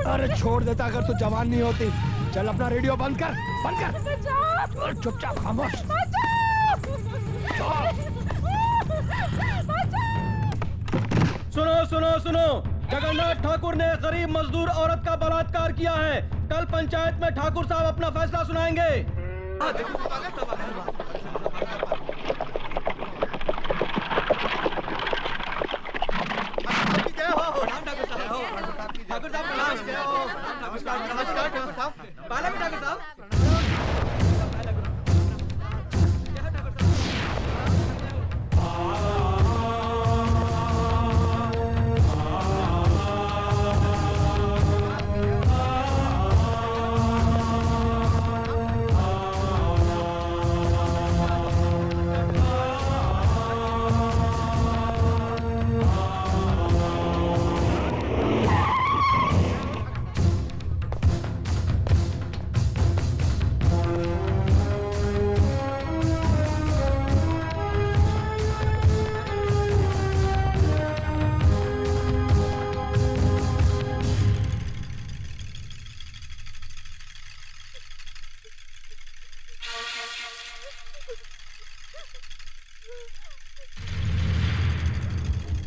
अरे छोड़ देता अगर तू जवान नहीं होती। चल अपना रेडियो बंद कर, बंद कर और चुपचाप खामोश। सुनो सुनो सुनो, जगन्नाथ ठाकुर ने गरीब मजदूर औरत का बलात्कार किया है। कल पंचायत में ठाकुर साहब अपना फैसला सुनाएंगे। ठाकुर साहब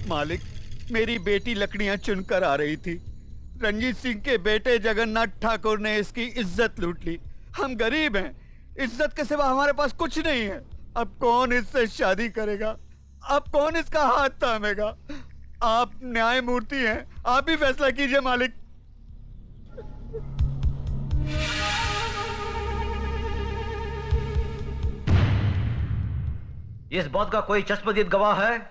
मालिक, मेरी बेटी लकड़ियां चुनकर आ रही थी। रंजीत सिंह के बेटे जगन्नाथ ठाकुर ने इसकी इज्जत लूट ली। हम गरीब हैं, इज्जत के सिवा हमारे पास कुछ नहीं है। अब कौन इससे शादी करेगा? अब कौन इसका हाथ थामेगा? आप न्यायमूर्ति हैं, आप ही फैसला कीजिए मालिक। इस बात का कोई चश्मदीद गवाह है?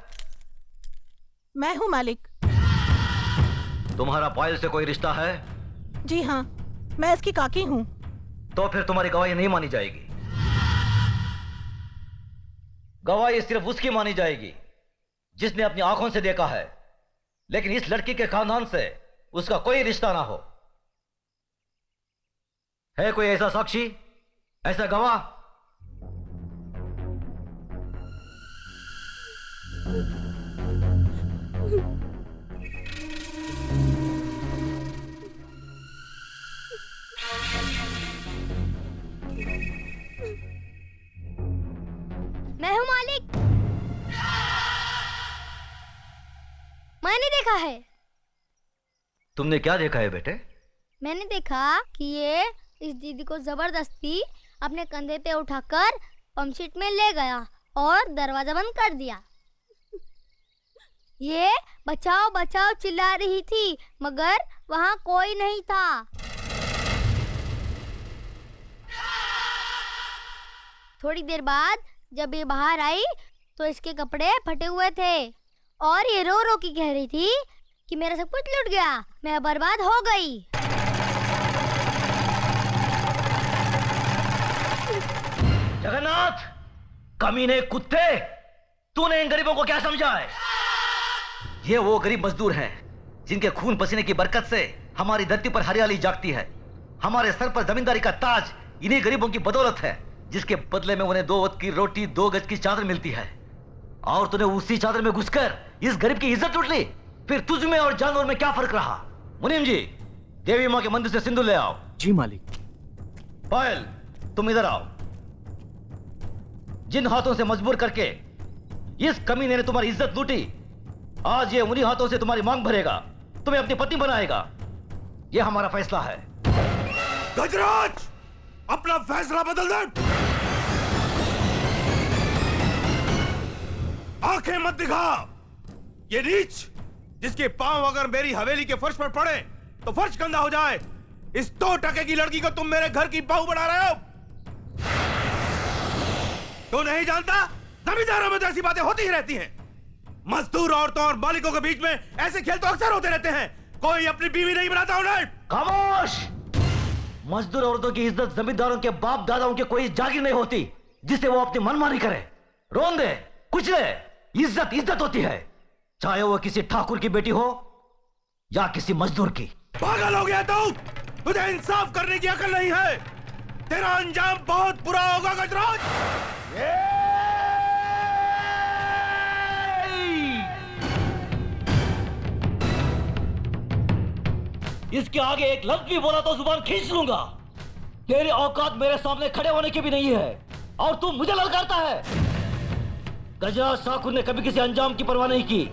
मैं हूँ मालिक। तुम्हारा पायल से कोई रिश्ता है? जी हाँ, मैं इसकी काकी हूँ। तो फिर तुम्हारी गवाही नहीं मानी जाएगी। गवाही सिर्फ उसकी मानी जाएगी जिसने अपनी आंखों से देखा है, लेकिन इस लड़की के खानदान से उसका कोई रिश्ता ना हो। है कोई ऐसा साक्षी, ऐसा गवाह? मैं हूं मालिक। मैंने देखा है। तुमने क्या देखा है बेटे? मैंने देखा कि ये इस दीदी को जबरदस्ती अपने कंधे पे उठाकर पंपशीट में ले गया और दरवाजा बंद कर दिया। ये बचाओ बचाओ चिल्ला रही थी, मगर वहां कोई नहीं था। थोड़ी देर बाद जब ये बाहर आई तो इसके कपड़े फटे हुए थे और ये रो रो के कह रही थी कि मेरा सब कुछ लूट गया, मैं बर्बाद हो गई। जगन्नाथ, कमीने कुत्ते, तूने इन गरीबों को क्या समझा है? ये वो गरीब मजदूर हैं जिनके खून पसीने की बरकत से हमारी धरती पर हरियाली जागती है। हमारे सर पर जमींदारी का ताज इन्हीं गरीबों की बदौलत है, जिसके बदले में उन्हें 2 वक्त की रोटी, 2 गज की चादर मिलती है। और तूने उसी चादर में घुसकर इस गरीब की इज्जत लूट ली। फिर तुझ में और जानवर में क्या फर्क रहा? मुनीम जी, देवी मां के मंदिर से सिंदूर ले आओ। जी मालिक। पायल, तुम इधर आओ। जिन हाथों से मजबूर करके इस कमीने ने तुम्हारी इज्जत लूटी, आज ये उन्हीं हाथों से तुम्हारी मांग भरेगा, तुम्हें अपनी पत्नी बनाएगा। ये हमारा फैसला है। गजराज, अपना फैसला बदल दे। आंखें मत दिखा। ये नीच जिसके पांव अगर मेरी हवेली के फर्श पर पड़े तो फर्श गंदा हो जाए, इस 2 टके की लड़की को तुम मेरे घर की बहू बना रहे हो। तो नहीं जानता, जमींदारों में तो ऐसी बातें होती ही रहती हैं। मजदूर औरतों और मालिकों के बीच में ऐसे खेल तो अक्सर होते रहते हैं। कोई अपनी बीवी नहीं बनाता उन्हें। खामोश! मजदूर औरतों की इज्जत जमींदारों के बाप दादाओं के कोई जागीर नहीं होती जिसे वो अपनी मनमानी करे। रोन दे, कुचले, इज्जत इज्जत होती है, चाहे वो किसी ठाकुर की बेटी हो या किसी मजदूर की। पागल हो गया तू? तुझे इंसाफ करने की अकल नहीं है। तेरा अंजाम बहुत बुरा होगा गजराज। इसके आगे एक लफ्ज भी बोला तो जुबान खींच लूंगा। तेरी औकात मेरे सामने खड़े होने की भी नहीं है और तू मुझे ललकारता है। गजराज ठाकुर ने कभी किसी अंजाम की परवाह नहीं की।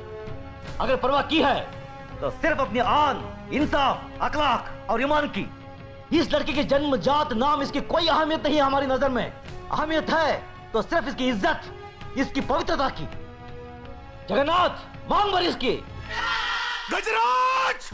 अगर परवाह की है तो सिर्फ अपनी आन, इंसाफ, अखलाक और ईमान की। इस लड़के की जन्म, जात, नाम, इसकी कोई अहमियत नहीं है हमारी नजर में। अहमियत है तो सिर्फ इसकी इज्जत, इसकी पवित्रता की। जगन्नाथ, मांग भर इसकी। गजराज!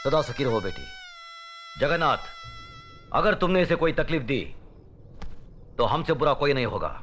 सदा फकीर हो बेटी। जगन्नाथ, अगर तुमने इसे कोई तकलीफ दी तो हमसे बुरा कोई नहीं होगा।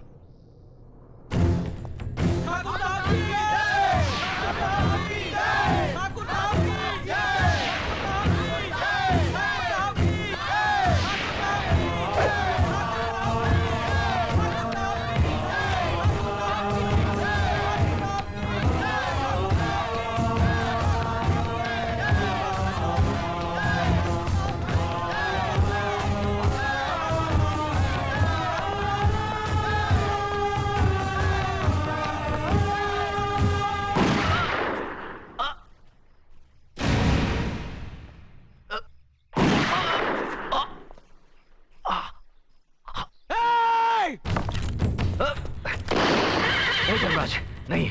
धर्मराज, नहीं,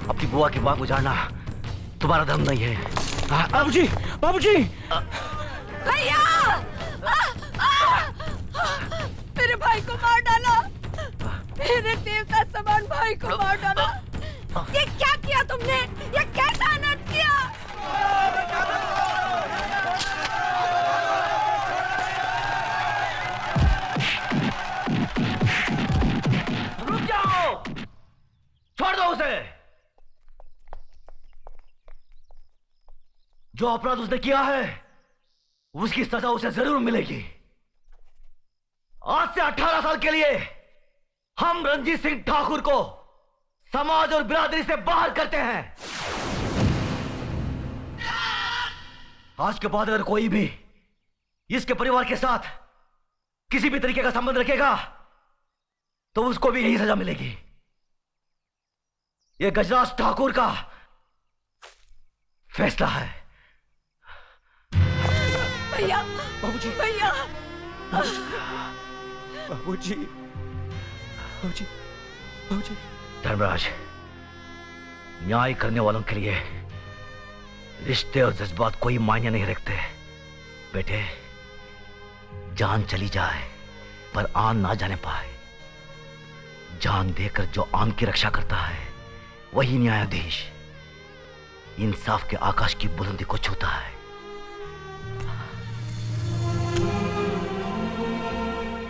अपनी बुआ की बात गुजारना तुम्हारा धर्म नहीं है। बाबूजी, बाबूजी! भैया! मेरे भाई को मार डाला। मेरे देवता समान भाई को मार डाला। ये क्या किया तुमने? ये कैसा अनर्थ किया? रुक जाओ! छोड़ दो उसे। जो अपराध उसने किया है उसकी सजा उसे जरूर मिलेगी। आज से 18 साल के लिए हम रणजीत सिंह ठाकुर को समाज और बिरादरी से बाहर करते हैं। आज के बाद अगर कोई भी इसके परिवार के साथ किसी भी तरीके का संबंध रखेगा तो उसको भी यही सजा मिलेगी। यह गजराज ठाकुर का फैसला है। भैया! बाबूजी! भैया! बाबूजी! बाबूजी! बाबूजी! धर्मराज, न्याय करने वालों के लिए रिश्ते और जज्बात कोई मायने नहीं रखते। बेटे, जान चली जाए पर आन ना जाने पाए। जान देकर जो आन की रक्षा करता है वही न्यायाधीश इंसाफ के आकाश की बुलंदी को छूता है।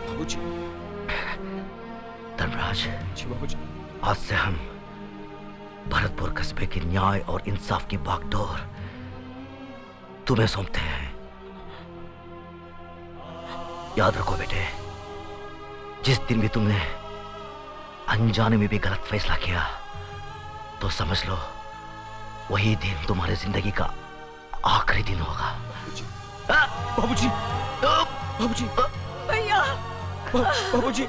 बाबूजी! धर्मराज, जी बाबूजी! आज से हम भरतपुर कस्बे की न्याय और इंसाफ की बागडोर तुम्हें सौंपते हैं। याद रखो बेटे, जिस दिन भी तुमने अनजाने में भी गलत फैसला किया तो समझ लो वही दिन तुम्हारी जिंदगी का आखिरी दिन होगा। बाबूजी! बाबूजी! भैया! बाबूजी!